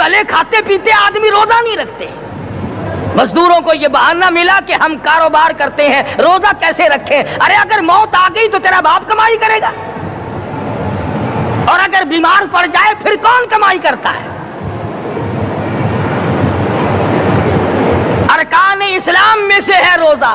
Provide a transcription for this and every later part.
بھلے کھاتے پیتے آدمی روزہ نہیں رکھتے. مزدوروں کو یہ بہانہ ملا کہ ہم کاروبار کرتے ہیں, روزہ کیسے رکھیں؟ ارے اگر موت آ گئی تو تیرا باپ کمائی کرے گا, اور اگر بیمار پڑ جائے پھر کون کمائی کرتا ہے؟ ارکان اسلام میں سے ہے روزہ,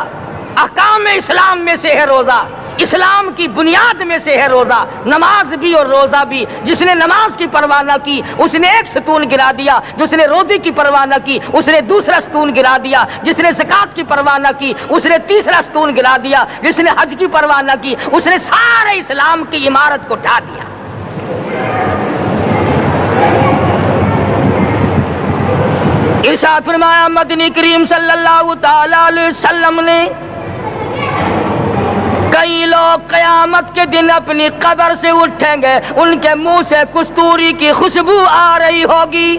احکام اسلام میں سے ہے روزہ, اسلام کی بنیاد میں سے ہے روزہ. نماز بھی اور روزہ بھی. جس نے نماز کی پرواہ نہ کی اس نے ایک ستون گرا دیا, جس نے روزے کی پرواہ نہ کی اس نے دوسرا ستون گرا دیا, جس نے زکات کی پرواہ نہ کی اس نے تیسرا ستون گرا دیا, جس نے حج کی پرواہ نہ کی اس نے سارے اسلام کی عمارت کو ڈھا دیا. ارشاد فرمایا مدنی کریم صلی اللہ تعالی علیہ وسلم نے, کئی لوگ قیامت کے دن اپنی قبر سے اٹھیں گے, ان کے منہ سے کستوری کی خوشبو آ رہی ہوگی.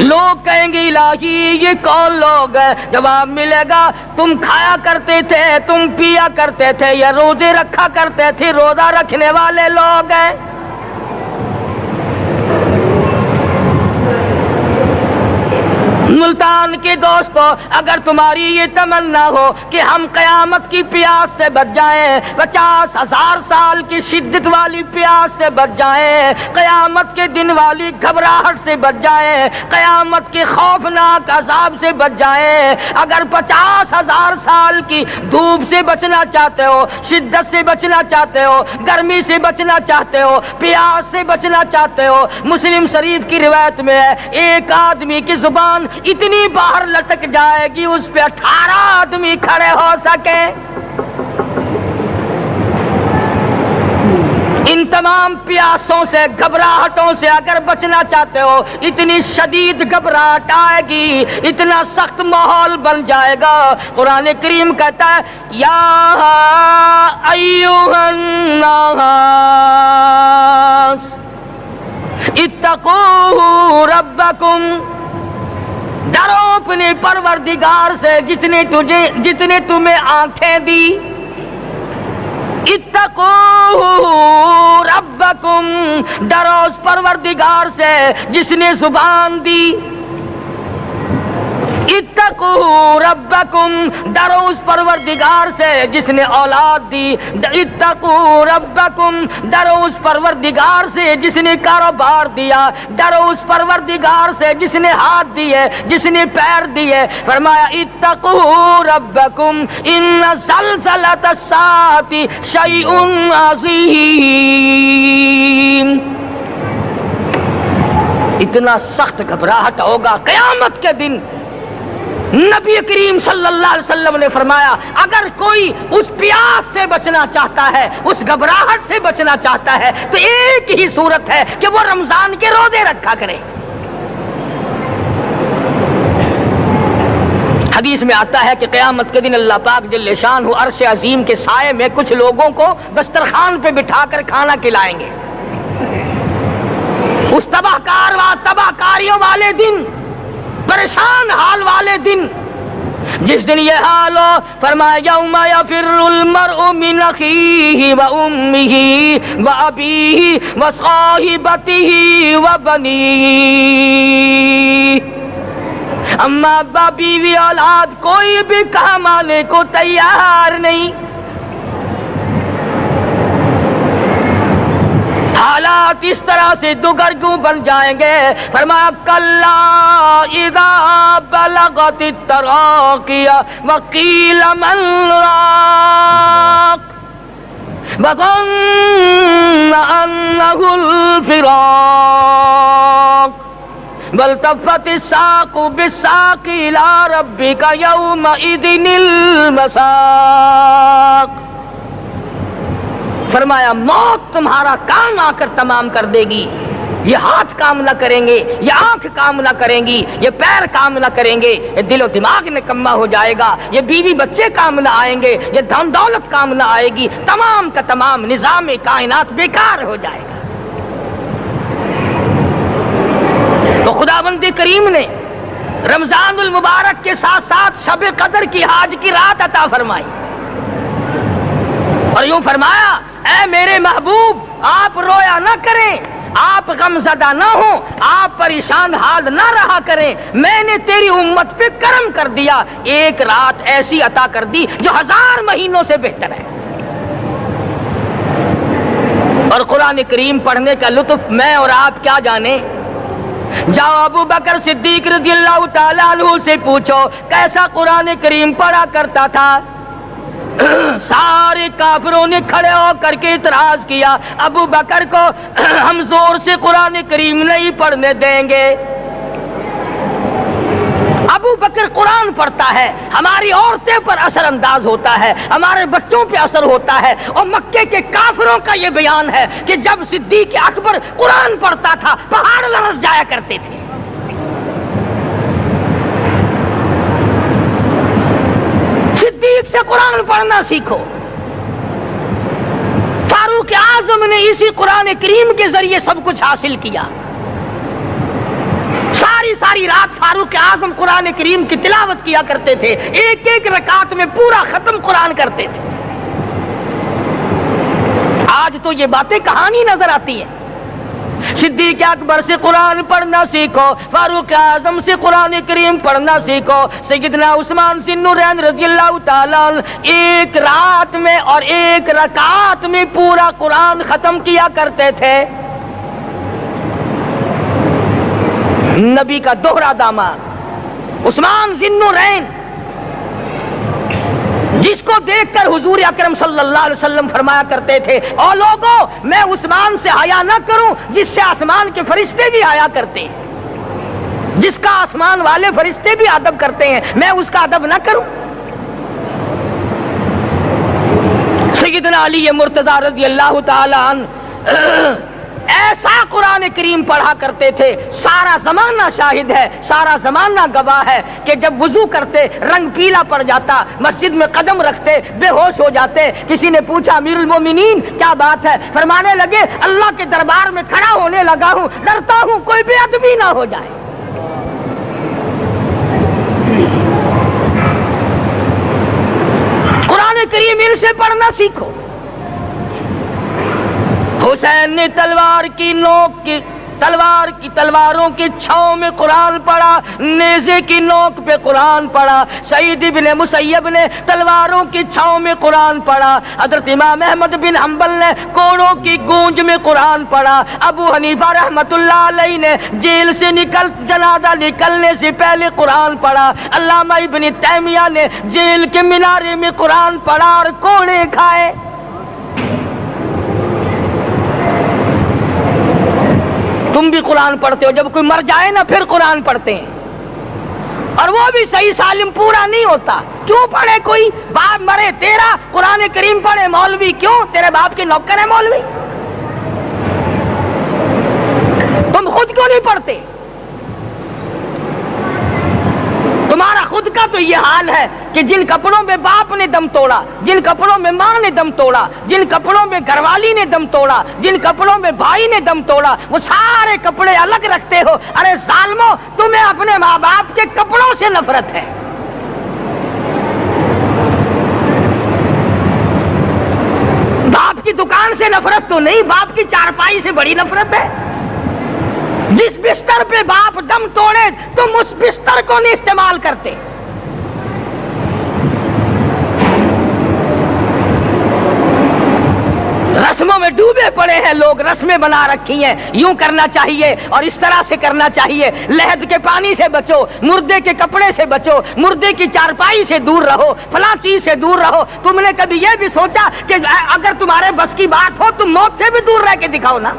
لوگ کہیں گے الہی یہ کون لوگ ہیں؟ جواب ملے گا تم کھایا کرتے تھے, تم پیا کرتے تھے, یا روزے رکھا کرتے تھے, روزہ رکھنے والے لوگ ہیں. ملتان کے دوستو, اگر تمہاری یہ تمنا ہو کہ ہم قیامت کی پیاس سے بچ جائیں, 50,000 سال کی شدت والی پیاس سے بچ جائیں, قیامت کے دن والی گھبراہٹ سے بچ جائیں, قیامت کے خوفناک عذاب سے بچ جائیں, اگر 50,000 سال کی دھوپ سے بچنا چاہتے ہو, شدت سے بچنا چاہتے ہو, گرمی سے بچنا چاہتے ہو, پیاس سے بچنا چاہتے ہو, مسلم شریف کی روایت میں ہے ایک آدمی کی زبان اتنی باہر لٹک جائے گی اس پہ 18 آدمی کھڑے ہو سکے. ان تمام پیاسوں سے, گھبراہٹوں سے اگر بچنا چاہتے ہو, اتنی شدید گھبراہٹ آئے گی, اتنا سخت ماحول بن جائے گا. قرآن کریم کہتا ہے یا ایھا الناس اتقوا ربکم, ڈرو اپنے پروردگار سے جتنے تمہیں آنکھیں دی. اتقوا ربکم, ڈرو اس پروردگار سے جس نے زبان دی. اتقوا ربکم, ڈرو اس پروردگار سے جس نے اولاد دی. اتقوا ربکم, ڈرو اس پروردگار سے جس نے کاروبار دیا. ڈرو اس پروردگار سے جس نے ہاتھ دیے, جس نے پیر دیے. فرمایا اتقوا ربکم ان زلزلۃ الساعۃ شیء عظیم. اتنا سخت گھبراہٹ ہوگا قیامت کے دن. نبی کریم صلی اللہ علیہ وسلم نے فرمایا اگر کوئی اس پیاس سے بچنا چاہتا ہے, اس گھبراہٹ سے بچنا چاہتا ہے, تو ایک ہی صورت ہے کہ وہ رمضان کے روزے رکھا کرے. حدیث میں آتا ہے کہ قیامت کے دن اللہ پاک جل شانہ عرش عظیم کے سائے میں کچھ لوگوں کو دسترخوان پہ بٹھا کر کھانا کھلائیں گے. اس تباہ کاریوں والے دن, پریشان حال والے دن, جس دن یہ حال ہو, فرمایا یوم یفر المرء من اخیہ و امہ و ابیہ و صاحبتہ و بنیہ. اما ابا بیوی اولاد کوئی بھی کام آنے کو تیار نہیں. حالات اس طرح سے دگرگوں بن جائیں گے. فرمایا کلا اذا بلغت التراقی وقیل من راق وظن انہ الفراق والتفت الساق بالساق الى ربک یومئذ المساق. فرمایا موت تمہارا کام آ کر تمام کر دے گی. یہ ہاتھ کام نہ کریں گے, یہ آنکھ کام نہ کریں گی, یہ پیر کام نہ کریں گے, یہ دل و دماغ نکما ہو جائے گا, یہ بیوی بچے کام نہ آئیں گے, یہ دھن دولت کام نہ آئے گی, تمام کا تمام نظام کائنات بیکار ہو جائے گا. تو خداوند کریم نے رمضان المبارک کے ساتھ ساتھ شب قدر کی حاج کی رات عطا فرمائی اور یوں فرمایا اے میرے محبوب آپ رویا نہ کریں, آپ غمزدہ نہ ہوں، آپ پریشان حال نہ رہا کریں، میں نے تیری امت پہ کرم کر دیا، ایک رات ایسی عطا کر دی جو 1000 مہینوں سے بہتر ہے۔ اور قرآن کریم پڑھنے کا لطف میں اور آپ کیا جانے۔ جاؤ ابو بکر صدیق رضی اللہ تعالیٰ عنہ سے پوچھو کیسا قرآن کریم پڑھا کرتا تھا۔ سارے کافروں نے کھڑے ہو کر کے اعتراض کیا، ابو بکر کو ہم زور سے قرآن کریم نہیں پڑھنے دیں گے۔ ابو بکر قرآن پڑھتا ہے، ہماری عورتیں پر اثر انداز ہوتا ہے، ہمارے بچوں پہ اثر ہوتا ہے، اور مکے کے کافروں کا یہ بیان ہے کہ جب صدیق اکبر قرآن پڑھتا تھا پہاڑ لرز جایا کرتے تھے۔ صدیق سے قرآن پڑھنا سیکھو۔ فاروق اعظم نے اسی قرآن کریم کے ذریعے سب کچھ حاصل کیا۔ ساری رات فاروق اعظم قرآن کریم کی تلاوت کیا کرتے تھے، ایک ایک رکعت میں پورا ختم قرآن کرتے تھے۔ آج تو یہ باتیں کہانی نظر آتی ہیں۔ صدیق اکبر سے قرآن پڑھنا سیکھو، فاروق اعظم سے قرآن کریم پڑھنا سیکھو۔ سیدنا عثمان ذی النورین رضی اللہ تعالیٰ عنہ ایک رات میں اور ایک رکعت میں پورا قرآن ختم کیا کرتے تھے۔ نبی کا دوہرا داماد عثمان ذی النورین، جس کو دیکھ کر حضور اکرم صلی اللہ علیہ وسلم فرمایا کرتے تھے، او لوگوں میں عثمان سے حیا نہ کروں جس سے آسمان کے فرشتے بھی حیا کرتے ہیں، جس کا آسمان والے فرشتے بھی ادب کرتے ہیں، میں اس کا ادب نہ کروں۔ سیدنا علی مرتضی رضی اللہ تعالی عنہ ایسا قرآن کریم پڑھا کرتے تھے، سارا زمانہ شاہد ہے، سارا زمانہ گواہ ہے کہ جب وضو کرتے رنگ پیلا پڑ جاتا، مسجد میں قدم رکھتے بے ہوش ہو جاتے۔ کسی نے پوچھا امیر المومنین کیا بات ہے؟ فرمانے لگے اللہ کے دربار میں کھڑا ہونے لگا ہوں، ڈرتا ہوں کوئی بے ادبی نہ ہو جائے۔ قرآن کریم ان سے پڑھنا سیکھو۔ حسین نے تلوار کی تلواروں کی چھاؤں میں قرآن پڑھا، نیزے کی نوک پہ قرآن پڑھا۔ سعید بن مسیب نے تلواروں کی چھاؤں میں قرآن پڑھا۔ حضرت امام احمد بن حنبل نے کوڑوں کی گونج میں قرآن پڑھا۔ ابو حنیفہ رحمت اللہ علیہ نے جیل سے جنازہ نکلنے سے پہلے قرآن پڑھا۔ علامہ ابن تیمیہ نے جیل کے مینارے میں قرآن پڑھا اور کوڑے کھائے۔ تم بھی قرآن پڑھتے ہو، جب کوئی مر جائے نا پھر قرآن پڑھتے ہیں، اور وہ بھی صحیح سالم پورا نہیں ہوتا۔ کیوں پڑھے؟ کوئی باپ مرے تیرا قرآن کریم پڑھے مولوی، کیوں؟ تیرے باپ کے نوکر ہے مولوی؟ تم خود کیوں نہیں پڑھتے؟ تمہارا خود کا تو یہ حال ہے کہ جن کپڑوں میں باپ نے دم توڑا، جن کپڑوں میں ماں نے دم توڑا، جن کپڑوں میں گھر والی نے دم توڑا، جن کپڑوں میں بھائی نے دم توڑا، وہ سارے کپڑے الگ رکھتے ہو۔ ارے ظالمو، تمہیں اپنے ماں باپ کے کپڑوں سے نفرت ہے۔ باپ کی دکان سے نفرت تو نہیں، باپ کی چارپائی سے بڑی نفرت ہے۔ جس بستر پہ باپ دم توڑے تم اس بستر کو نہیں استعمال کرتے۔ رسموں میں ڈوبے پڑے ہیں لوگ، رسمیں بنا رکھی ہیں، یوں کرنا چاہیے اور اس طرح سے کرنا چاہیے۔ لہد کے پانی سے بچو، مردے کے کپڑے سے بچو، مردے کی چارپائی سے دور رہو، فلاں چیز سے دور رہو۔ تم نے کبھی یہ بھی سوچا کہ اگر تمہارے بس کی بات ہو تم موت سے بھی دور رہ کے دکھاؤ نا؟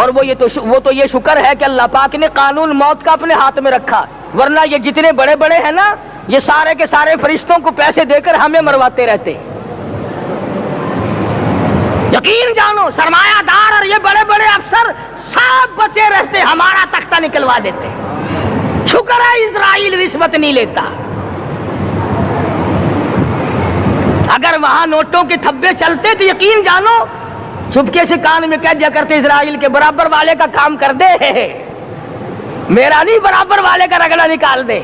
اور وہ تو یہ شکر ہے کہ اللہ پاک نے قانون موت کا اپنے ہاتھ میں رکھا، ورنہ یہ جتنے بڑے بڑے ہیں نا، یہ سارے کے سارے فرشتوں کو پیسے دے کر ہمیں مرواتے رہتے۔ یقین جانو سرمایہ دار اور یہ بڑے بڑے افسر سب بچے رہتے، ہمارا تختہ نکلوا دیتے۔ شکر ہے اسرائیل رشوت نہیں لیتا، اگر وہاں نوٹوں کے تھبے چلتے تو یقین جانو چپکے سے کان میں کہہ دیا کرتے اسرائیل کے برابر والے کا کام کر دے، میرا نہیں برابر والے کا رگڑا نکال دے۔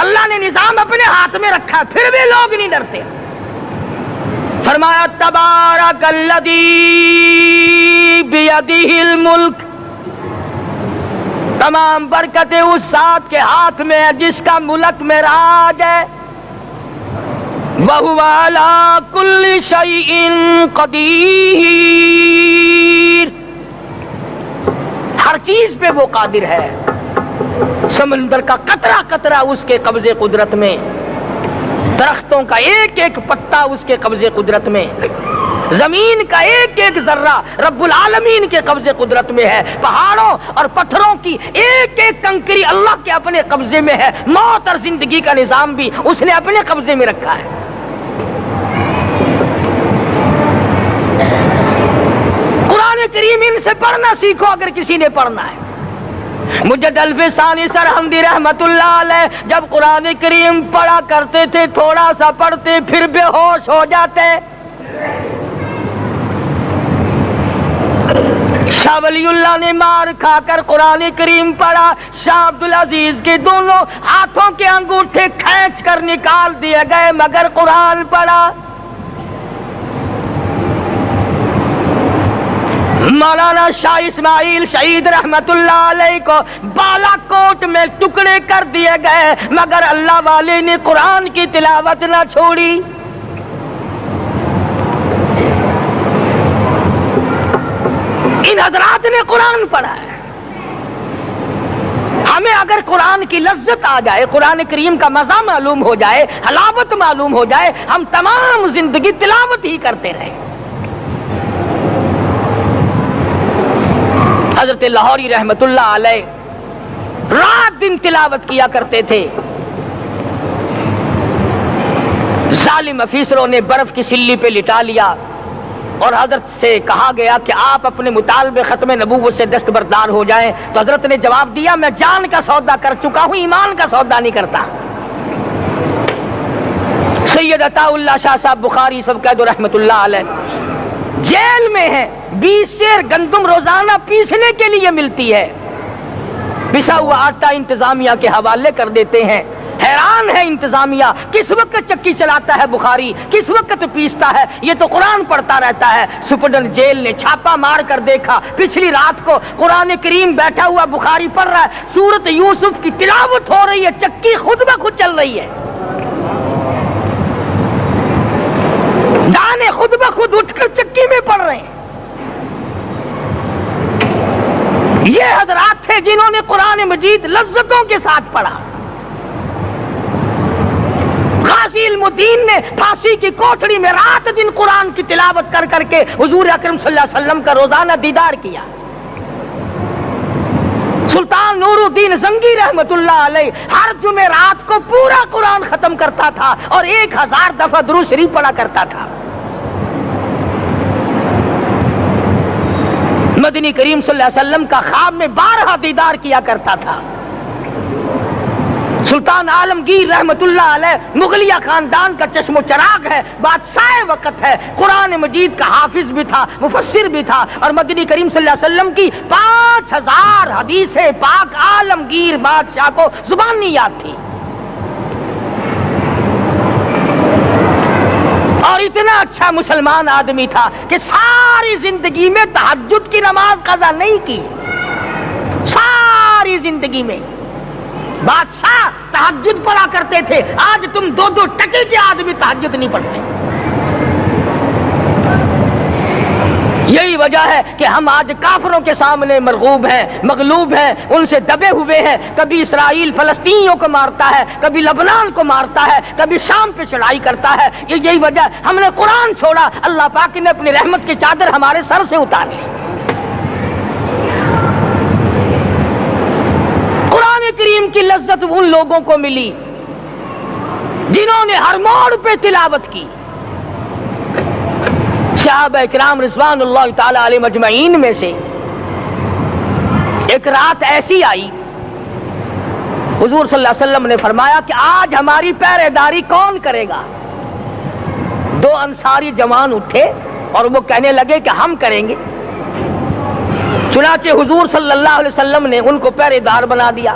اللہ نے نظام اپنے ہاتھ میں رکھا، پھر بھی لوگ نہیں ڈرتے، فرمایا تبارک الذی بیدہ الملک، تمام برکتیں اس ذات کے ہاتھ میں ہے جس کا ملک میں راج ہے، وَهُوَ عَلَى كُلِّ شَيْءٍ قَدِيرٌ، ہر چیز پہ وہ قادر ہے، سمندر کا قطرہ قطرہ اس کے قبضے قدرت میں، درختوں کا ایک ایک پتا اس کے قبضے قدرت میں، زمین کا ایک ایک ذرہ رب العالمین کے قبضے قدرت میں ہے، پہاڑوں اور پتھروں کی ایک ایک کنکری اللہ کے اپنے قبضے میں ہے، موت اور زندگی کا نظام بھی اس نے اپنے قبضے میں رکھا ہے۔ قرآن کریم ان سے پڑھنا سیکھو اگر کسی نے پڑھنا ہے۔ مجد الف ثانی سرہندی رحمت اللہ علیہ جب قرآن کریم پڑھا کرتے تھے تھوڑا سا پڑھتے پھر بے ہوش ہو جاتے۔ شاہ ولی اللہ نے مار کھا کر قرآن کریم پڑھا، شاہ عبدالعزیز کے دونوں ہاتھوں کے انگوٹھے کھینچ کر نکال دیے گئے مگر قرآن پڑھا۔ مولانا شاہ اسماعیل شہید رحمت اللہ علیہ کو بالا کوٹ میں ٹکڑے کر دیے گئے مگر اللہ والے نے قرآن کی تلاوت نہ چھوڑی۔ ان حضرات نے قرآن پڑھا ہے۔ ہمیں اگر قرآن کی لذت آ جائے، قرآن کریم کا مزہ معلوم ہو جائے، حلاوت معلوم ہو جائے، ہم تمام زندگی تلاوت ہی کرتے رہیں۔ حضرت لاہوری رحمت اللہ علیہ رات دن تلاوت کیا کرتے تھے۔ ظالم افیسروں نے برف کی سلی پہ لٹا لیا اور حضرت سے کہا گیا کہ آپ اپنے مطالبے ختم نبوت سے دستبردار ہو جائیں، تو حضرت نے جواب دیا میں جان کا سودا کر چکا ہوں، ایمان کا سودا نہیں کرتا۔ سید عطا اللہ شاہ صاحب بخاری سب کہہ دو رحمت اللہ علیہ جیل میں ہیں، 20 سیر گندم روزانہ پیسنے کے لیے ملتی ہے، پسا ہوا آٹا انتظامیہ کے حوالے کر دیتے ہیں۔ حیران ہے انتظامیہ، کس وقت چکی چلاتا ہے بخاری، کس وقت پیستا ہے، یہ تو قرآن پڑھتا رہتا ہے۔ سپرڈنٹ جیل نے چھاپا مار کر دیکھا، پچھلی رات کو قرآن کریم بیٹھا ہوا بخاری پڑھ رہا ہے، سورت یوسف کی تلاوت ہو رہی ہے، چکی خود بخود چل رہی ہے، دانے خود بخود اٹھ کر چکی میں پڑھ رہے ہیں۔ یہ حضرات تھے جنہوں نے قرآن مجید لذتوں کے ساتھ پڑھا۔ غازی علم الدین نے پھانسی کی کوٹڑی میں رات دن قرآن کی تلاوت کر کر کے حضور اکرم صلی اللہ علیہ وسلم کا روزانہ دیدار کیا۔ سلطان نور الدین زنگی رحمت اللہ علیہ ہر جمعرات کو پورا قرآن ختم کرتا تھا اور 1000 دفعہ درود شریف پڑھا کرتا تھا۔ مدنی کریم صلی اللہ علیہ وسلم کا خواب میں 12 دیدار کیا کرتا تھا۔ سلطان عالمگیر رحمت اللہ علیہ مغلیہ خاندان کا چشم و چراغ ہے، بادشاہ وقت ہے، قرآن مجید کا حافظ بھی تھا، مفسر بھی تھا، اور مدنی کریم صلی اللہ علیہ وسلم کی 5000 حدیث پاک عالمگیر بادشاہ کو زبانی یاد تھی۔ اور اتنا اچھا مسلمان آدمی تھا کہ ساری زندگی میں تہجد کی نماز قضا نہیں کی، ساری زندگی میں۔ بادشاہ تہجد پڑھا کرتے تھے، آج تم 2 ٹکے کے آدمی تہجد نہیں پڑھتے۔ یہی وجہ ہے کہ ہم آج کافروں کے سامنے مرغوب ہیں، مغلوب ہیں، ان سے دبے ہوئے ہیں۔ کبھی اسرائیل فلسطینیوں کو مارتا ہے، کبھی لبنان کو مارتا ہے، کبھی شام پہ چڑھائی کرتا ہے۔ یہی وجہ ہم نے قرآن چھوڑا، اللہ پاک نے اپنی رحمت کی چادر ہمارے سر سے اتار لی۔ قرآن کریم کی لذت ان لوگوں کو ملی جنہوں نے ہر موڑ پہ تلاوت کی۔ صحابہ کرام رضوان اللہ تعالی علیہ مجمعین میں سے ایک رات ایسی آئی، حضور صلی اللہ علیہ وسلم نے فرمایا کہ آج ہماری پہرے داری کون کرے گا؟ 2 انصاری جوان اٹھے اور وہ کہنے لگے کہ ہم کریں گے۔ چنانچہ حضور صلی اللہ علیہ وسلم نے ان کو پہرے دار بنا دیا۔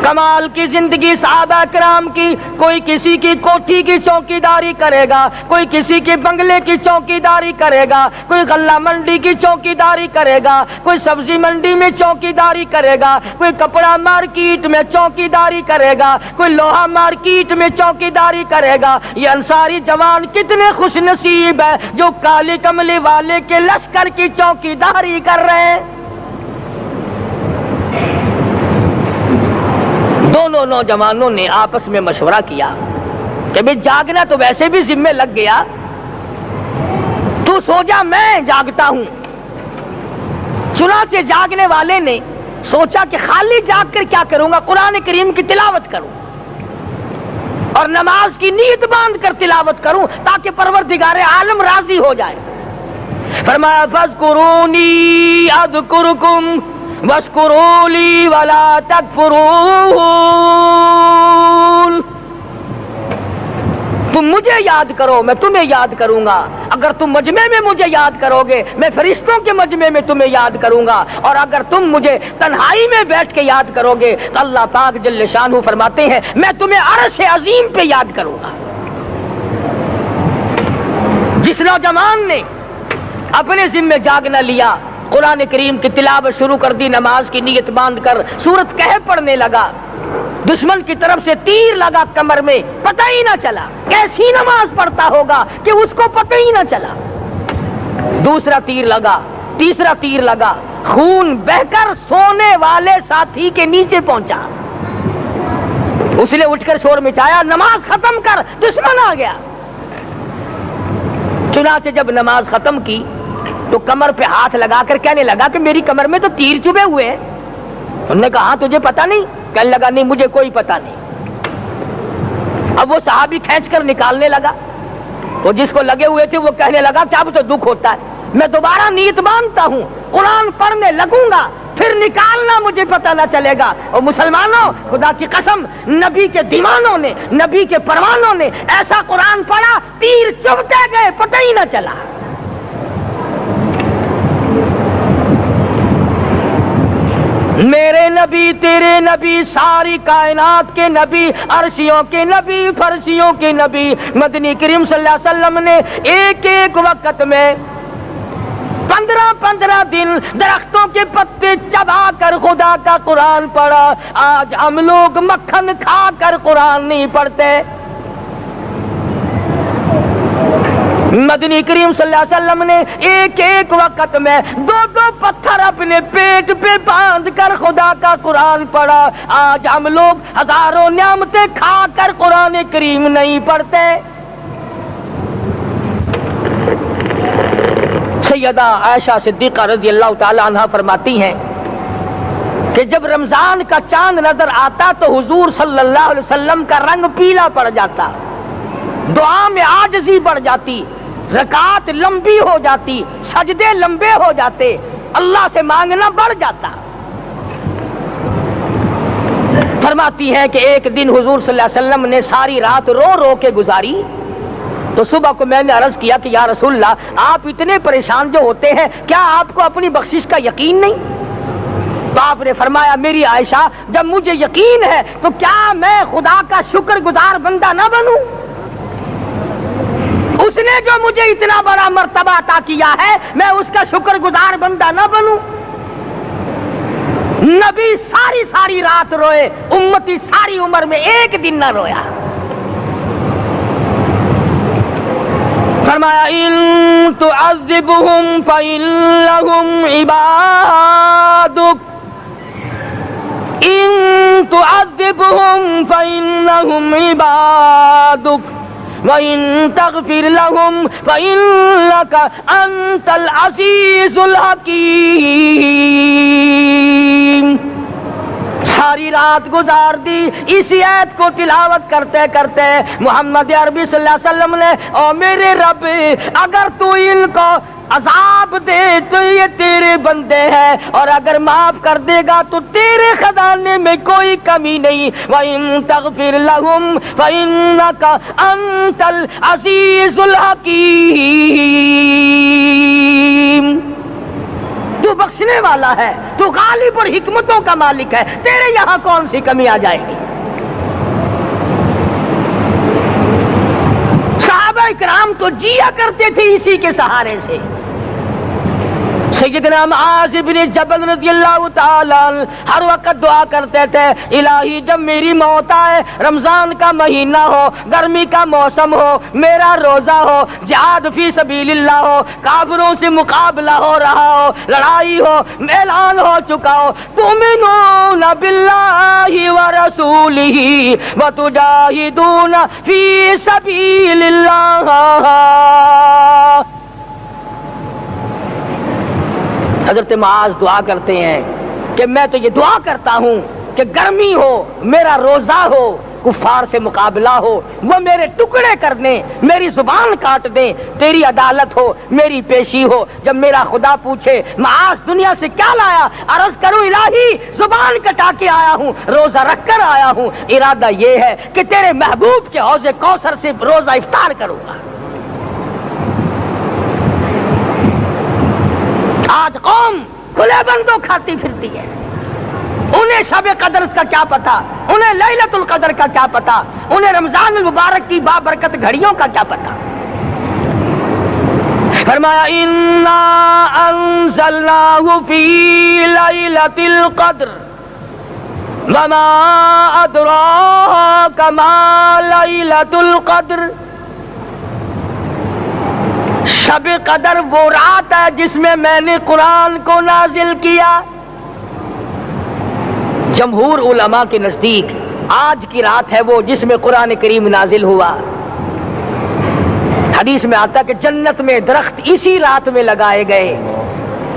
کمال کی زندگی صحابہ کرام کی، کوئی کسی کی کوٹھی کی چوکیداری کرے گا، کوئی کسی کے بنگلے کی چوکیداری کرے گا، کوئی غلہ منڈی کی چوکیداری کرے گا، کوئی سبزی منڈی میں چوکیداری کرے گا، کوئی کپڑا مارکیٹ میں چوکیداری کرے گا، کوئی لوہا مارکیٹ میں چوکیداری کرے گا۔ یہ انصاری جوان کتنے خوش نصیب ہے جو کالی کملی والے کے لشکر کی چوکیداری کر رہے ہیں۔ دونوں نوجوانوں نے آپس میں مشورہ کیا کہ بھئی جاگنا تو ویسے بھی ذمہ لگ گیا، تو سو جا میں جاگتا ہوں۔ چنانچہ جاگنے والے نے سوچا کہ خالی جاگ کر کیا کروں گا، قرآن کریم کی تلاوت کروں اور نماز کی نیت باندھ کر تلاوت کروں تاکہ پروردگار عالم راضی ہو جائے۔ فرمایا فاذکرونی اذکرکم واشکروا لی ولا تکفرون، تم مجھے یاد کرو میں تمہیں یاد کروں گا، اگر تم مجمع میں مجھے یاد کرو گے میں فرشتوں کے مجمع میں تمہیں یاد کروں گا، اور اگر تم مجھے تنہائی میں بیٹھ کے یاد کرو گے تو اللہ پاک جل شانہ فرماتے ہیں میں تمہیں عرش عظیم پہ یاد کروں گا۔ جس نوجوان نے اپنے ذمہ جاگنا لیا، قرآن کریم کی تلاوت شروع کر دی، نماز کی نیت باندھ کر سورت کہف پڑھنے لگا، دشمن کی طرف سے تیر لگا کمر میں، پتہ ہی نہ چلا کیسی نماز پڑھتا ہوگا کہ اس کو پتہ ہی نہ چلا۔ دوسرا تیر لگا، تیسرا تیر لگا، خون بہ کر سونے والے ساتھی کے نیچے پہنچا۔ اس نے اٹھ کر شور مچایا نماز ختم کر، دشمن آ گیا۔ چنانچہ جب نماز ختم کی تو کمر پہ ہاتھ لگا کر کہنے لگا کہ میری کمر میں تو تیر چبھے ہوئے ہیں۔ انہوں نے کہا تجھے پتا نہیں؟ کہنے لگا نہیں مجھے کوئی پتا نہیں۔ اب وہ صحابی کھینچ کر نکالنے لگا، وہ جس کو لگے ہوئے تھے وہ کہنے لگا کہ اب تو دکھ ہوتا ہے، میں دوبارہ نیت باندھتا ہوں، قرآن پڑھنے لگوں گا، پھر نکالنا مجھے پتہ نہ چلے گا۔ اور مسلمانوں خدا کی قسم نبی کے دیوانوں نے، نبی کے پروانوں نے ایسا قرآن پڑھا تیر چبھتے گئے پتہ ہی نہ چلا۔ میرے نبی تیرے نبی ساری کائنات کے نبی، عرشیوں کے نبی فرشیوں کے نبی مدنی کریم صلی اللہ علیہ وسلم نے ایک ایک وقت میں 15 دن درختوں کے پتے چبا کر خدا کا قرآن پڑھا۔ آج ہم لوگ مکھن کھا کر قرآن نہیں پڑھتے۔ مدنی کریم صلی اللہ علیہ وسلم نے ایک ایک وقت میں 2 پتھر اپنے پیٹ پہ باندھ کر خدا کا قرآن پڑھا۔ آج ہم لوگ ہزاروں نعمتیں کھا کر قرآن کریم نہیں پڑھتے۔ سیدہ عائشہ صدیقہ رضی اللہ تعالی عنہا فرماتی ہیں کہ جب رمضان کا چاند نظر آتا تو حضور صلی اللہ علیہ وسلم کا رنگ پیلا پڑ جاتا، دعا میں عاجزی بڑھ جاتی، رکعات لمبی ہو جاتی، سجدے لمبے ہو جاتے، اللہ سے مانگنا بڑھ جاتا۔ فرماتی ہے کہ ایک دن حضور صلی اللہ علیہ وسلم نے ساری رات رو رو کے گزاری، تو صبح کو میں نے عرض کیا کہ یا رسول اللہ آپ اتنے پریشان جو ہوتے ہیں کیا آپ کو اپنی بخشش کا یقین نہیں؟ تو آپ نے فرمایا میری عائشہ جب مجھے یقین ہے تو کیا میں خدا کا شکر گزار بندہ نہ بنوں؟ اس نے جو مجھے اتنا بڑا مرتبہ عطا کیا ہے میں اس کا شکر گزار بندہ نہ بنوں؟ نبی ساری رات روئے، امتی ساری عمر میں ایک دن نہ رویا۔ فرمایا ان تعذبهم فإنهم عبادك، ان تعذبهم فإنهم عبادك وَإِن تَغْفِرْ لَهُمْ فَإِنَّكَ أَنْتَ الْعَزِيزُ الْحَكِيمُ۔ ساری رات گزار دی اسی آیت کو تلاوت کرتے کرتے محمد عربی صلی اللہ علیہ وسلم نے او میرے رب اگر تو ان کو عذاب دے تو یہ تیرے بندے ہیں، اور اگر معاف کر دے گا تو تیرے خزانے میں کوئی کمی نہیں۔ وَإِن تَغْفِرْ لَهُمْ فَإِنَّكَ أَنْتَ الْعَزِيزُ الْحَكِيمُ۔ تو بخشنے والا ہے، تو غالب اور حکمتوں کا مالک ہے، تیرے یہاں کون سی کمی آ جائے گی؟ صحابہ کرام تو جیا کرتے تھے اسی کے سہارے سے۔ سیدنا معاذ بن جبل رضی اللہ تعالی عنہ ہر وقت دعا کرتے تھے، الہی جب میری موت آئے، رمضان کا مہینہ ہو، گرمی کا موسم ہو، میرا روزہ ہو، جہاد فی سبیل اللہ ہو، کافروں سے مقابلہ ہو رہا ہو، لڑائی ہو، اعلان ہو چکا ہو، تؤمنون باللہ ورسولہ وتجاہدون فی سبیل اللہ۔ حضرت معاذ دعا کرتے ہیں کہ میں تو یہ دعا کرتا ہوں کہ گرمی ہو، میرا روزہ ہو، کفار سے مقابلہ ہو، وہ میرے ٹکڑے کر دیں، میری زبان کاٹ دیں، تیری عدالت ہو، میری پیشی ہو۔ جب میرا خدا پوچھے معاذ دنیا سے کیا لایا، عرض کروں الہی زبان کٹا کے آیا ہوں، روزہ رکھ کر آیا ہوں، ارادہ یہ ہے کہ تیرے محبوب کے حوض کوثر سے روزہ افطار کروں گا۔ آج قوم کھلے بندوں کھاتی پھرتی ہے، انہیں شب قدر کا کیا پتا، انہیں لیلۃ القدر کا کیا پتا، انہیں رمضان المبارک کی بابرکت گھڑیوں کا کیا پتا۔ فرمایا انا انزلناہ فی لیلۃ القدر وما ادراک ما لیلۃ القدر۔ شب قدر وہ رات ہے جس میں نے قرآن کو نازل کیا۔ جمہور علماء کے نزدیک آج کی رات ہے وہ جس میں قرآن کریم نازل ہوا۔ حدیث میں آتا ہے کہ جنت میں درخت اسی رات میں لگائے گئے۔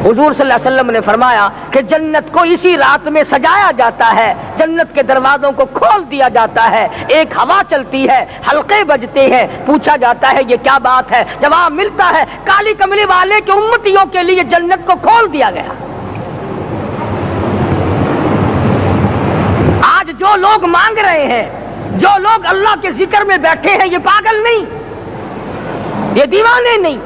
حضور صلی اللہ علیہ وسلم نے فرمایا کہ جنت کو اسی رات میں سجایا جاتا ہے، جنت کے دروازوں کو کھول دیا جاتا ہے، ایک ہوا چلتی ہے، حلقے بجتے ہیں، پوچھا جاتا ہے یہ کیا بات ہے، جواب ملتا ہے کالی کملی والے کے امتیوں کے لیے جنت کو کھول دیا گیا۔ آج جو لوگ مانگ رہے ہیں، جو لوگ اللہ کے ذکر میں بیٹھے ہیں، یہ پاگل نہیں، یہ دیوانے نہیں۔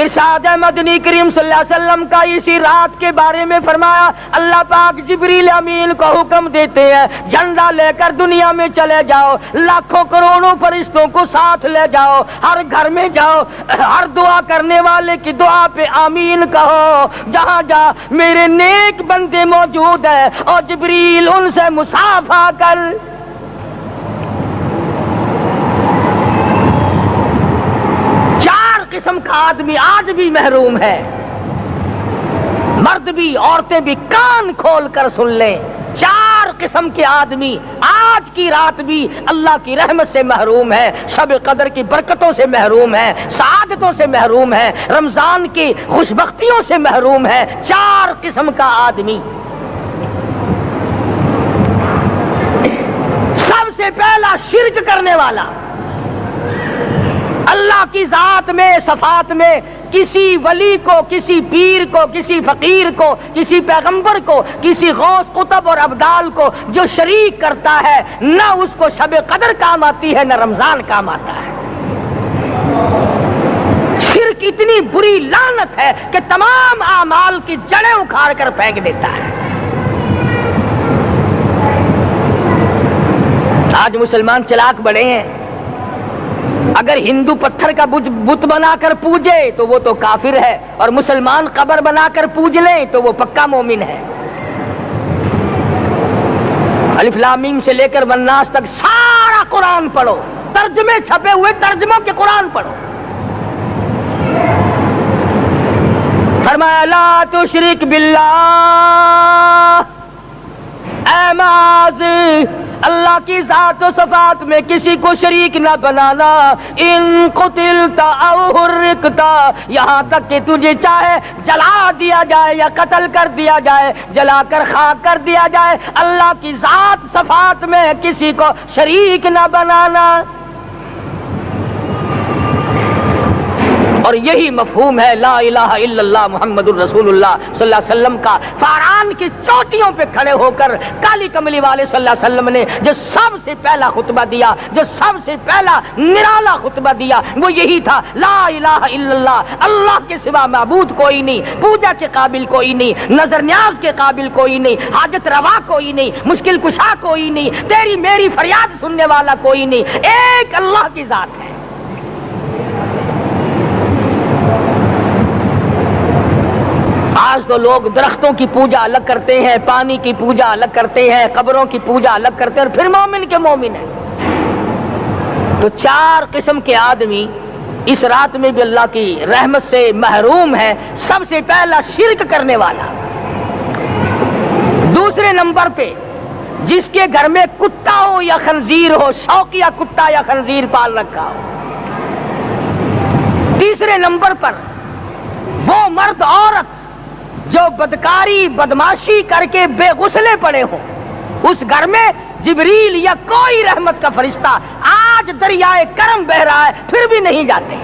ارشاد مدنی کریم صلی اللہ علیہ وسلم کا اسی رات کے بارے میں فرمایا، اللہ پاک جبریل امین کو حکم دیتے ہیں جھنڈا لے کر دنیا میں چلے جاؤ، لاکھوں کروڑوں فرشتوں کو ساتھ لے جاؤ، ہر گھر میں جاؤ، ہر دعا کرنے والے کی دعا پہ آمین کہو، جہاں جا میرے نیک بندے موجود ہیں اور جبریل ان سے مصافحہ کر۔ قسم کا آدمی آج بھی محروم ہے، مرد بھی عورتیں بھی کان کھول کر سن لیں، 4 قسم کے آدمی آج کی رات بھی اللہ کی رحمت سے محروم ہے، شب قدر کی برکتوں سے محروم ہے، سعادتوں سے محروم ہے، رمضان کی خوشبختیوں سے محروم ہے۔ 4 قسم کا آدمی۔ سب سے پہلا شرک کرنے والا، اللہ کی ذات میں صفات میں کسی ولی کو، کسی پیر کو، کسی فقیر کو، کسی پیغمبر کو، کسی غوث قطب اور ابدال کو جو شریک کرتا ہے، نہ اس کو شب قدر کام آتی ہے، نہ رمضان کام آتا ہے۔ شرک اتنی بری لعنت ہے کہ تمام اعمال کی جڑیں اکھاڑ کر پھینک دیتا ہے۔ آج مسلمان چلاک بڑے ہیں، اگر ہندو پتھر کا بت بنا کر پوجے تو وہ تو کافر ہے، اور مسلمان قبر بنا کر پوج لیں تو وہ پکا مومن ہے۔ الف لام میم سے لے کر والناس تک سارا قرآن پڑھو، ترجمے چھپے ہوئے ترجموں کے قرآن پڑھو۔ فرمایا لا تشرک باللہ، اے معاذ اللہ کی ذات و صفات میں کسی کو شریک نہ بنانا۔ ان قتلتا او حرقتا، یہاں تک کہ تجھے چاہے جلا دیا جائے یا قتل کر دیا جائے، جلا کر خاک کر دیا جائے، اللہ کی ذات صفات میں کسی کو شریک نہ بنانا۔ اور یہی مفہوم ہے لا الہ الا اللہ محمد الرسول اللہ صلی اللہ علیہ وسلم کا۔ فاران کی چوٹیوں پہ کھڑے ہو کر کالی کملی والے صلی اللہ علیہ وسلم نے جو سب سے پہلا خطبہ دیا، جو سب سے پہلا نرالا خطبہ دیا، وہ یہی تھا لا الہ الا اللہ، اللہ کے سوا معبود کوئی نہیں، پوجا کے قابل کوئی نہیں، نظر نیاز کے قابل کوئی نہیں، حاجت روا کوئی نہیں، مشکل کشا کوئی نہیں، تیری میری فریاد سننے والا کوئی نہیں، ایک اللہ کی ذات ہے۔ آج تو لوگ درختوں کی پوجا الگ کرتے ہیں، پانی کی پوجا الگ کرتے ہیں، قبروں کی پوجا الگ کرتے ہیں، اور پھر مومن کے مومن ہیں۔ تو چار قسم کے آدمی اس رات میں بھی اللہ کی رحمت سے محروم ہے۔ سب سے پہلا شرک کرنے والا، دوسرے نمبر پہ جس کے گھر میں کتا ہو یا خنزیر ہو، شوقیہ کتا یا خنزیر پال رکھا ہو، تیسرے نمبر پر وہ مرد عورت جو بدکاری بدماشی کر کے بے غسلے پڑے ہوں، اس گھر میں جبریل یا کوئی رحمت کا فرشتہ آج دریائے کرم بہ رہا ہے پھر بھی نہیں جاتے۔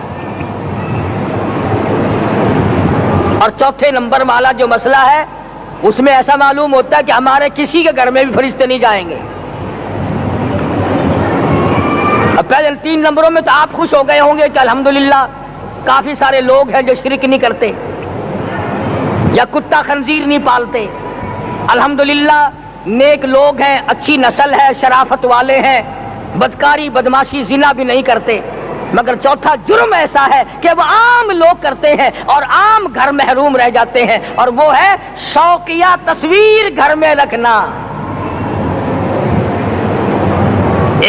اور چوتھے نمبر والا جو مسئلہ ہے اس میں ایسا معلوم ہوتا ہے کہ ہمارے کسی کے گھر میں بھی فرشتے نہیں جائیں گے۔ اب پہلے 3 نمبروں میں تو آپ خوش ہو گئے ہوں گے کہ الحمدللہ کافی سارے لوگ ہیں جو شرک نہیں کرتے یا کتا خنزیر نہیں پالتے، الحمدللہ نیک لوگ ہیں، اچھی نسل ہے، شرافت والے ہیں، بدکاری بدماشی زنا بھی نہیں کرتے۔ مگر چوتھا جرم ایسا ہے کہ وہ عام لوگ کرتے ہیں اور عام گھر محروم رہ جاتے ہیں، اور وہ ہے شوقیہ تصویر گھر میں رکھنا۔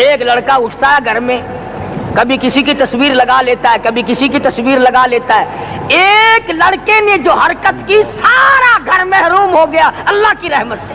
ایک لڑکا اٹھتا ہے گھر میں، کبھی کسی کی تصویر لگا لیتا ہے، کبھی کسی کی تصویر لگا لیتا ہے۔ ایک لڑکے نے جو حرکت کی سارا گھر محروم ہو گیا اللہ کی رحمت سے۔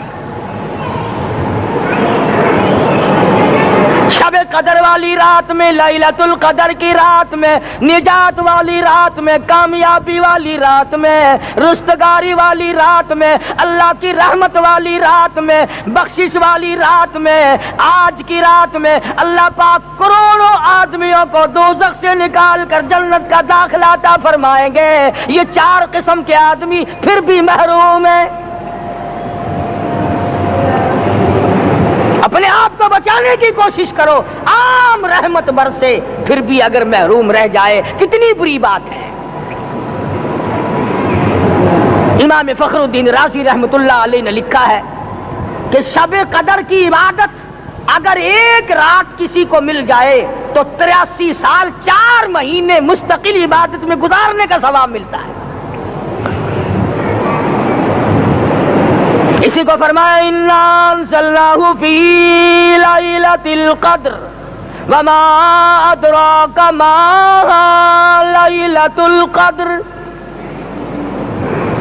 شب قدر والی رات میں، لیلۃ القدر کی رات میں، نجات والی رات میں، کامیابی والی رات میں، رستگاری والی رات میں، اللہ کی رحمت والی رات میں، بخشش والی رات میں، آج کی رات میں اللہ پاک کروڑوں آدمیوں کو دوزخ سے نکال کر جنت کا داخلہ عطا فرمائیں گے۔ یہ 4 قسم کے آدمی پھر بھی محروم ہیں۔ اپنے آپ کو بچانے کی کوشش کرو، عام رحمت برسے پھر بھی اگر محروم رہ جائے کتنی بری بات ہے۔ امام فخر الدین رازی رحمت اللہ علیہ نے لکھا ہے کہ شب قدر کی عبادت اگر ایک رات کسی کو مل جائے تو 83 سال 4 مہینے مستقل عبادت میں گزارنے کا ثواب ملتا ہے۔ اسی کو فرمایا اِنَّا أَنزَلْنَاهُ فِي لَيْلَةِ الْقَدْرِ وَمَا أَدْرَاكَ مَا لَيْلَةُ الْقَدْرِ۔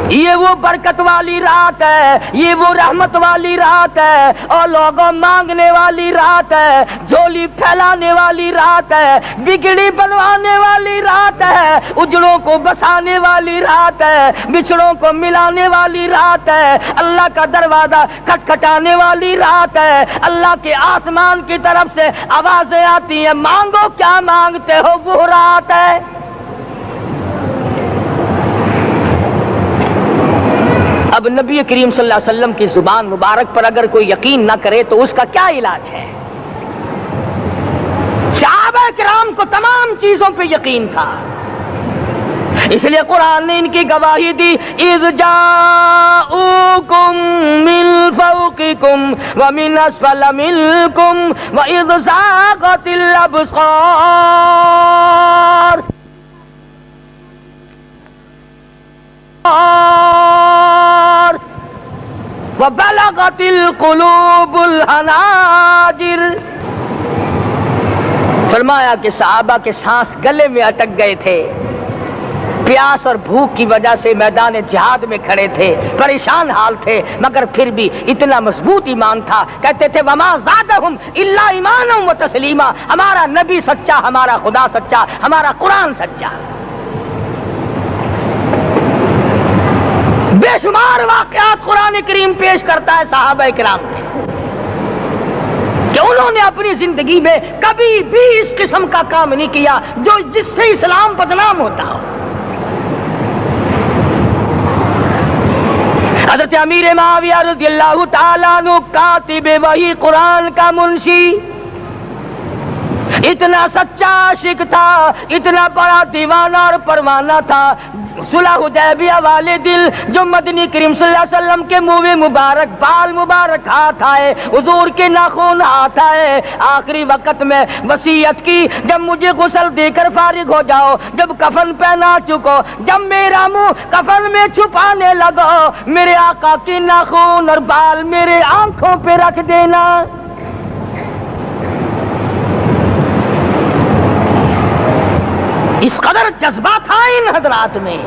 یہ وہ برکت والی رات ہے، یہ وہ رحمت والی رات ہے، اور لوگوں مانگنے والی رات ہے، جھولی پھیلانے والی رات ہے، بگڑی بنوانے والی رات ہے، اجڑوں کو بسانے والی رات ہے، بچڑوں کو ملانے والی رات ہے، اللہ کا دروازہ کھٹکھٹانے والی رات ہے، اللہ کے آسمان کی طرف سے آوازیں آتی ہیں مانگو کیا مانگتے ہو، وہ رات ہے۔ اب نبی کریم صلی اللہ علیہ وسلم کی زبان مبارک پر اگر کوئی یقین نہ کرے تو اس کا کیا علاج ہے؟ صحابہ کرام کو تمام چیزوں پہ یقین تھا، اس لیے قرآن نے ان کی گواہی دی اذ جاؤکم من فوقکم ومن اسفل منکم واذ زاغت الابصار وبلغت القلوب الحناجر۔ فرمایا کہ صحابہ کے سانس گلے میں اٹک گئے تھے، پیاس اور بھوک کی وجہ سے میدان جہاد میں کھڑے تھے، پریشان حال تھے، مگر پھر بھی اتنا مضبوط ایمان تھا، کہتے تھے وما زادہم الا ایمانا و تسلیما، ہمارا نبی سچا، ہمارا خدا سچا، ہمارا قرآن سچا۔ بے شمار واقعات قرآن کریم پیش کرتا ہے صحابہ کرام کے کہ انہوں نے اپنی زندگی میں کبھی بھی اس قسم کا کام نہیں کیا جو جس سے اسلام بدنام ہوتا ہو۔ حضرت امیر معاویہ رضی اللہ تعالیٰ عنہ کاتب وحی قرآن کا منشی، اتنا سچا عاشق تھا، اتنا بڑا دیوانہ اور پروانہ تھا، صلح حدیبیہ والے دل جو مدنی کریم صلی اللہ علیہ وسلم کے منہ مبارک بال مبارک ہاتھ آئے، حضور کے ناخن ہاتھ آئے، آخری وقت میں وصیت کی جب مجھے غسل دے کر فارغ ہو جاؤ، جب کفن پہنا چکو، جب میرا منہ کفن میں چھپانے لگو، میرے آقا کے ناخن اور بال میرے آنکھوں پہ رکھ دینا۔ اس قدر جذبہ تھا ان حضرات میں،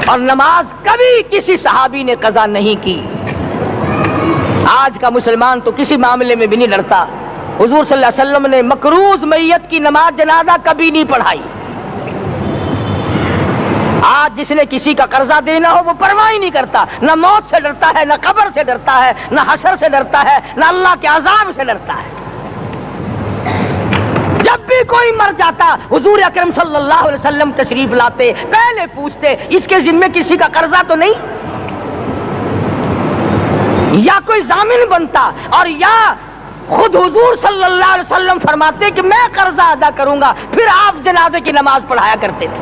اور نماز کبھی کسی صحابی نے قضا نہیں کی۔ آج کا مسلمان تو کسی معاملے میں بھی نہیں ڈرتا۔ حضور صلی اللہ علیہ وسلم نے مقروض میت کی نماز جنازہ کبھی نہیں پڑھائی۔ آج جس نے کسی کا قرضہ دینا ہو وہ پرواہ ہی نہیں کرتا، نہ موت سے ڈرتا ہے، نہ قبر سے ڈرتا ہے، نہ حشر سے ڈرتا ہے، نہ اللہ کے عذاب سے ڈرتا ہے۔ جب بھی کوئی مر جاتا حضور اکرم صلی اللہ علیہ وسلم تشریف لاتے، پہلے پوچھتے اس کے ذمے کسی کا قرضہ تو نہیں، یا کوئی ضامن بنتا، اور یا خود حضور صلی اللہ علیہ وسلم فرماتے کہ میں قرضہ ادا کروں گا، پھر آپ جنازے کی نماز پڑھایا کرتے تھے۔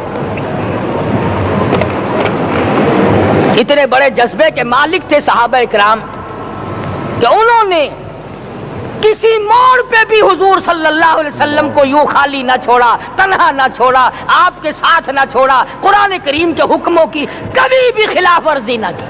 اتنے بڑے جذبے کے مالک تھے صحابہ اکرام کہ انہوں نے کسی موڑ پہ بھی حضور صلی اللہ علیہ وسلم کو یوں خالی نہ چھوڑا، تنہا نہ چھوڑا، آپ کے ساتھ نہ چھوڑا، قرآن کریم کے حکموں کی کبھی بھی خلاف ورزی نہ کی۔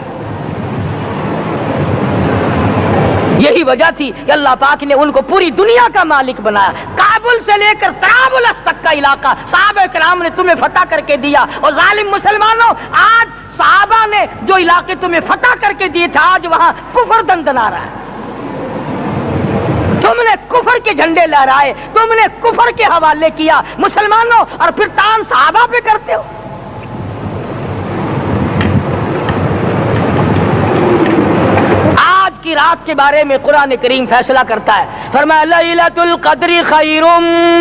یہی وجہ تھی کہ اللہ پاک نے ان کو پوری دنیا کا مالک بنایا۔ کابل سے لے کر طرابلس تک کا علاقہ صحابہ کرام نے تمہیں فتح کر کے دیا، اور ظالم مسلمانوں آج صحابہ نے جو علاقے تمہیں فتح کر کے دیے تھے آج وہاں کفر دندنا رہا ہے۔ تم نے کفر کے جھنڈے لہرائے، تم نے کفر کے حوالے کیا مسلمانوں، اور پھر تان صحابہ پہ کرتے ہو۔ آج کی رات کے بارے میں قرآن کریم فیصلہ کرتا ہے، فرمایا لیلۃ القدر خیر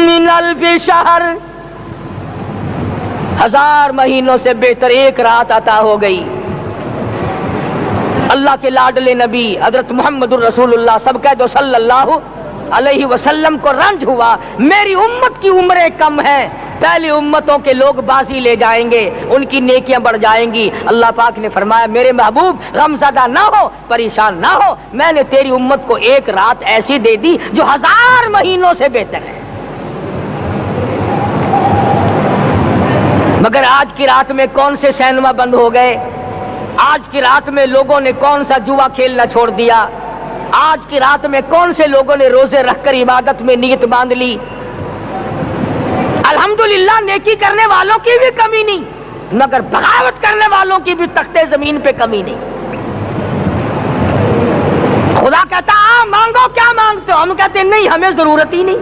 من الف شہر، 1000 مہینوں سے بہتر ایک رات عطا ہو گئی۔ اللہ کے لاڈلے نبی حضرت محمد الرسول اللہ سب کہہ دو صلی اللہ علیہ وسلم کو رنج ہوا، میری امت کی عمریں کم ہیں، پہلی امتوں کے لوگ بازی لے جائیں گے، ان کی نیکیاں بڑھ جائیں گی۔ اللہ پاک نے فرمایا میرے محبوب غمزدہ نہ ہو، پریشان نہ ہو، میں نے تیری امت کو ایک رات ایسی دے دی جو 1000 مہینوں سے بہتر ہے۔ مگر آج کی رات میں کون سے سینما بند ہو گئے، آج کی رات میں لوگوں نے کون سا جوا کھیلنا چھوڑ دیا، آج کی رات میں کون سے لوگوں نے روزے رکھ کر عبادت میں نیت باندھ لی۔ الحمدللہ نیکی کرنے والوں کی بھی کمی نہیں، مگر بغاوت کرنے والوں کی بھی تختے زمین پہ کمی نہیں۔ خدا کہتا مانگو کیا مانگتے ہو، ہم کہتے ہیں نہیں ہمیں ضرورت ہی نہیں۔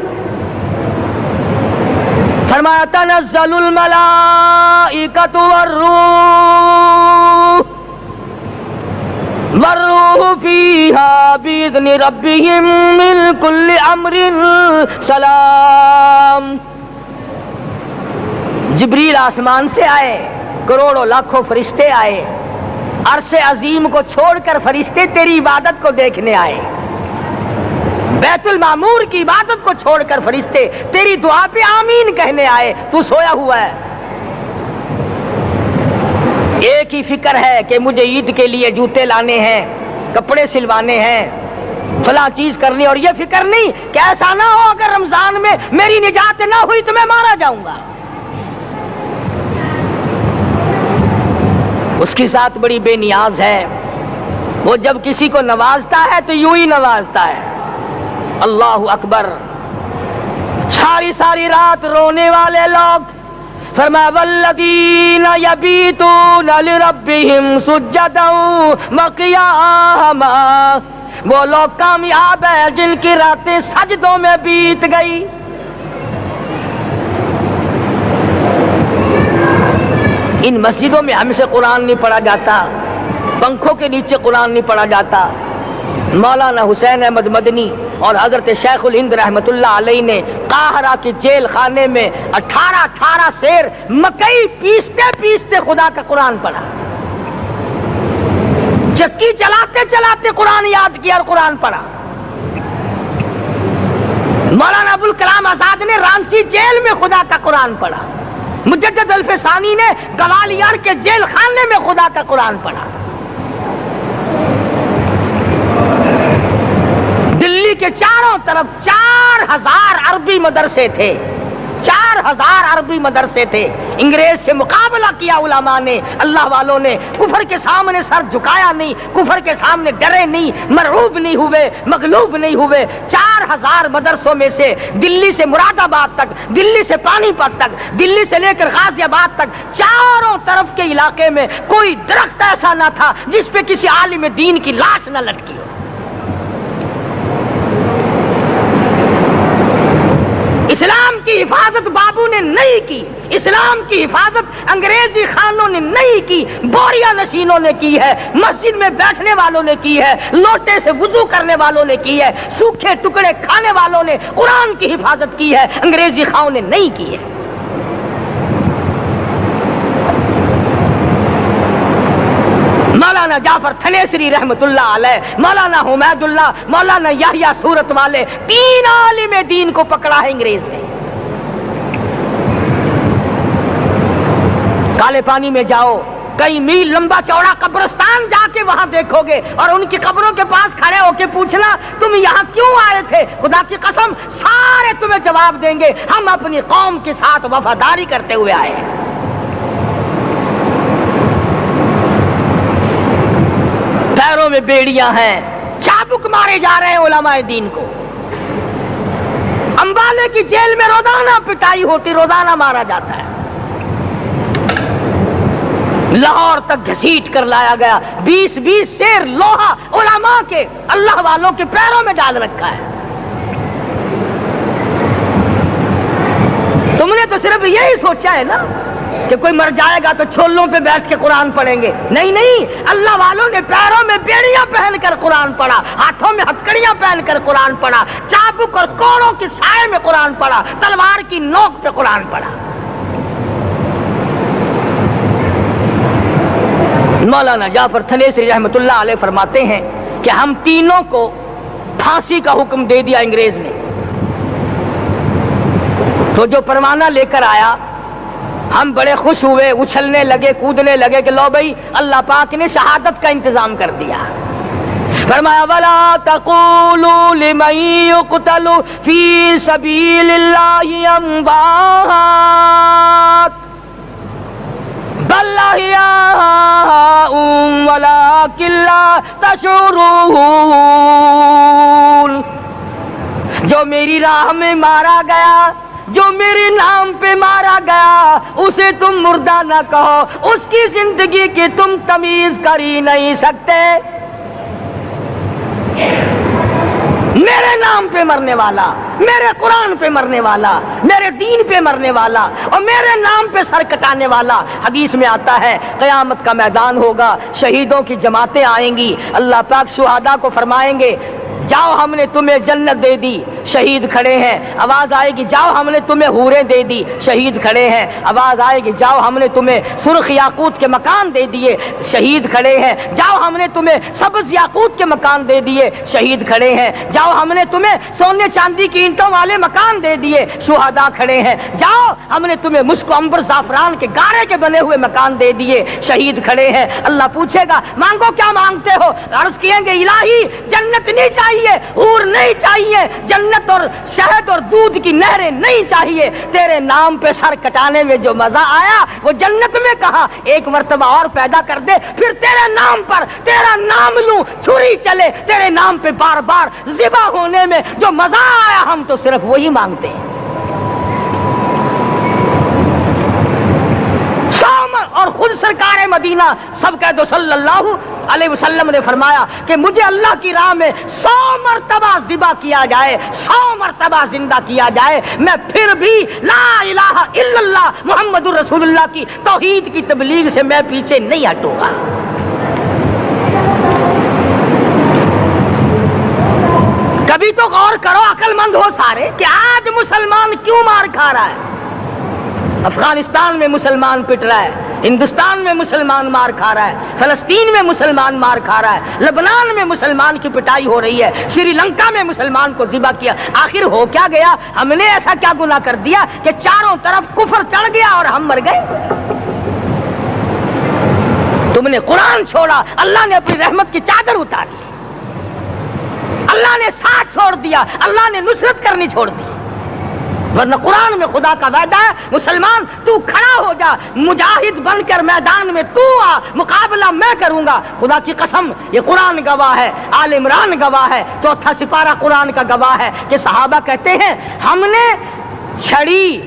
فرمایا تنزل الملائکۃ والروح فیہا بإذن ربہم من کل امر سلام۔ جبریل آسمان سے آئے، کروڑوں لاکھوں فرشتے آئے، عرش عظیم کو چھوڑ کر فرشتے تیری عبادت کو دیکھنے آئے، بیت المعمور کی عبادت کو چھوڑ کر فرشتے تیری دعا پہ آمین کہنے آئے، تو سویا ہوا ہے۔ ایک ہی فکر ہے کہ مجھے عید کے لیے جوتے لانے ہیں، کپڑے سلوانے ہیں، فلاں چیز کرنی، اور یہ فکر نہیں کہ ایسا نہ ہو اگر رمضان میں میری نجات نہ ہوئی تو میں مارا جاؤں گا۔ اس کی ذات بڑی بے نیاز ہے، وہ جب کسی کو نوازتا ہے تو یوں ہی نوازتا ہے۔ اللہ اکبر۔ ساری ساری رات رونے والے لوگ، فرمایا والذین یبیتون لربہم سجدا وقیاما، وہ لوگ کامیاب ہیں جن کی راتیں سجدوں میں بیت گئی۔ ان مسجدوں میں ہم سے قرآن نہیں پڑھا جاتا، پنکھوں کے نیچے قرآن نہیں پڑھا جاتا۔ مولانا حسین احمد مدنی اور حضرت شیخ الہند رحمت اللہ علیہ نے قاہرہ کے جیل خانے میں 18 سیر مکئی پیستے پیستے خدا کا قرآن پڑھا۔ چکی چلاتے چلاتے قرآن یاد کیا اور قرآن پڑھا۔ مولانا ابوالکلام آزاد نے رانچی جیل میں خدا کا قرآن پڑھا، مجدد الفسانی نے گوالیار کے جیل خانے میں خدا کا قرآن پڑھا۔ دلی کے چاروں طرف 4000 عربی مدرسے تھے، 4000 عربی مدرسے تھے۔ انگریز سے مقابلہ کیا علماء نے، اللہ والوں نے، کفر کے سامنے سر جھکایا نہیں، کفر کے سامنے ڈرے نہیں، مرعوب نہیں ہوئے، مغلوب نہیں ہوئے۔ 4000 مدرسوں میں سے دلی سے مراد آباد تک، دلی سے پانی پت تک، دلی سے لے کر غازی آباد تک، چاروں طرف کے علاقے میں کوئی درخت ایسا نہ تھا جس پہ کسی عالم دین کی لاش نہ لٹکی ہو۔ اسلام کی حفاظت بابو نے نہیں کی، اسلام کی حفاظت انگریزی خانوں نے نہیں کی، بوریا نشینوں نے کی ہے، مسجد میں بیٹھنے والوں نے کی ہے، لوٹے سے وضو کرنے والوں نے کی ہے، سوکھے ٹکڑے کھانے والوں نے قرآن کی حفاظت کی ہے، انگریزی خانوں نے نہیں کی ہے۔ مولانا جعفر تھنیسری رحمت اللہ علیہ، مولانا حمید اللہ، مولانا یحییٰ صورت والے، 3 عالم دین کو پکڑا ہے انگریز نے۔ کالے پانی میں جاؤ، کئی میل لمبا چوڑا قبرستان جا کے وہاں دیکھو گے اور ان کی قبروں کے پاس کھڑے ہو کے پوچھنا تم یہاں کیوں آئے تھے، خدا کی قسم سارے تمہیں جواب دیں گے ہم اپنی قوم کے ساتھ وفاداری کرتے ہوئے آئے ہیں۔ پیروں میں بیڑیاں ہیں، چابک مارے جا رہے ہیں علماء دین کو۔ امبالے کی جیل میں روزانہ پٹائی ہوتی، روزانہ مارا جاتا ہے۔ لاہور تک گھسیٹ کر لایا گیا، 20 سیر لوہا علماء کے، اللہ والوں کے پیروں میں ڈال رکھا ہے۔ تم نے تو صرف یہی سوچا ہے نا کہ کوئی مر جائے گا تو چھولوں پہ بیٹھ کے قرآن پڑھیں گے، نہیں نہیں، اللہ والوں نے پیروں میں بیڑیاں پہن کر قرآن پڑھا، ہاتھوں میں ہتکڑیاں پہن کر قرآن پڑھا، چابک اور کوڑوں کے سائے میں قرآن پڑھا، تلوار کی نوک پہ قرآن پڑھا۔ مولانا جعفر تھنیسری رحمت اللہ علیہ فرماتے ہیں کہ ہم تینوں کو پھانسی کا حکم دے دیا انگریز نے، تو جو پروانہ لے کر آیا ہم بڑے خوش ہوئے، اچھلنے لگے، کودنے لگے کہ لو بھائی اللہ پاک نے شہادت کا انتظام کر دیا۔ فرمایا وَلَا تَقُولُوا لِمَن يُقْتَلُ فِي سَبِيلِ اللَّهِ أَمْوَاتٌ بَلْ أَحْيَاءٌ وَلَٰكِن لَّا تَشْعُرُونَ۔ جو میری راہ میں مارا گیا، جو میرے نام پہ مارا گیا، اسے تم مردہ نہ کہو، اس کی زندگی کی تم تمیز کر ہی نہیں سکتے۔ میرے نام پہ مرنے والا، میرے قرآن پہ مرنے والا، میرے دین پہ مرنے والا اور میرے نام پہ سر کٹانے والا، حدیث میں آتا ہے قیامت کا میدان ہوگا، شہیدوں کی جماعتیں آئیں گی، اللہ پاک شہداء کو فرمائیں گے جاؤ ہم نے تمہیں جنت دے دی، شہید کھڑے ہیں، آواز آئے گی جاؤ ہم نے تمہیں حوریں دے دی، شہید کھڑے ہیں، آواز آئے گی جاؤ ہم نے تمہیں سرخ یاقوت کے مکان دے دیے، شہید کھڑے ہیں، جاؤ ہم نے تمہیں سبز یاقوت کے مکان دے دیے، شہید کھڑے ہیں، جاؤ ہم نے تمہیں سونے چاندی کی اینٹوں والے مکان دے دیے، شہداء کھڑے ہیں، جاؤ ہم نے تمہیں مشک و عنبر زعفران کے گارے کے بنے ہوئے مکان دے دیے، شہید کھڑے ہیں۔ اللہ پوچھے گا مانگو کیا مانگتے ہو، عرض کیے گے الہی جنت نہیں چاہیے، حور نہیں چاہیے، جنت اور شہد اور دودھ کی نہریں نہیں چاہیے، تیرے نام پہ سر کٹانے میں جو مزہ آیا وہ جنت میں کہا، ایک مرتبہ اور پیدا کر دے پھر تیرے نام پر تیرا نام لوں، چھری چلے تیرے نام پہ بار بار ذبح ہونے میں جو مزہ آیا ہم تو صرف وہی مانگتے ہیں۔ اور خود سرکار مدینہ سب کہہ دو صلی اللہ علیہ وسلم نے فرمایا کہ مجھے اللہ کی راہ میں 100 مرتبہ ذبح کیا جائے، 100 مرتبہ زندہ کیا جائے، میں پھر بھی لا الہ الا اللہ محمد الرسول اللہ کی توحید کی تبلیغ سے میں پیچھے نہیں ہٹوں گا۔ کبھی تو غور کرو عقل مند ہو سارے کہ آج مسلمان کیوں مار کھا رہا ہے؟ افغانستان میں مسلمان پٹ رہا ہے، ہندوستان میں مسلمان مار کھا رہا ہے، فلسطین میں مسلمان مار کھا رہا ہے، لبنان میں مسلمان کی پٹائی ہو رہی ہے، سری لنکا میں مسلمان کو ذبح کیا. آخر ہو کیا گیا؟ ہم نے ایسا کیا گناہ کر دیا کہ چاروں طرف کفر چڑھ گیا اور ہم مر گئے؟ تم نے قرآن چھوڑا، اللہ نے اپنی رحمت کی چادر اتاری، اللہ نے ساتھ چھوڑ دیا، اللہ نے نصرت کرنی چھوڑ دی. ورنہ قرآن میں خدا کا وعدہ ہے، مسلمان تو کھڑا ہو جا، مجاہد بن کر میدان میں تو آ، مقابلہ میں کروں گا. خدا کی قسم یہ قرآن گواہ ہے، آل عمران گواہ ہے، چوتھا سپارہ قرآن کا گواہ ہے کہ صحابہ کہتے ہیں ہم نے چھڑی،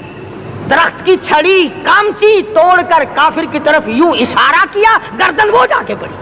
درخت کی چھڑی، کامچی توڑ کر کافر کی طرف یوں اشارہ کیا، گردن وہ جا کے پڑی.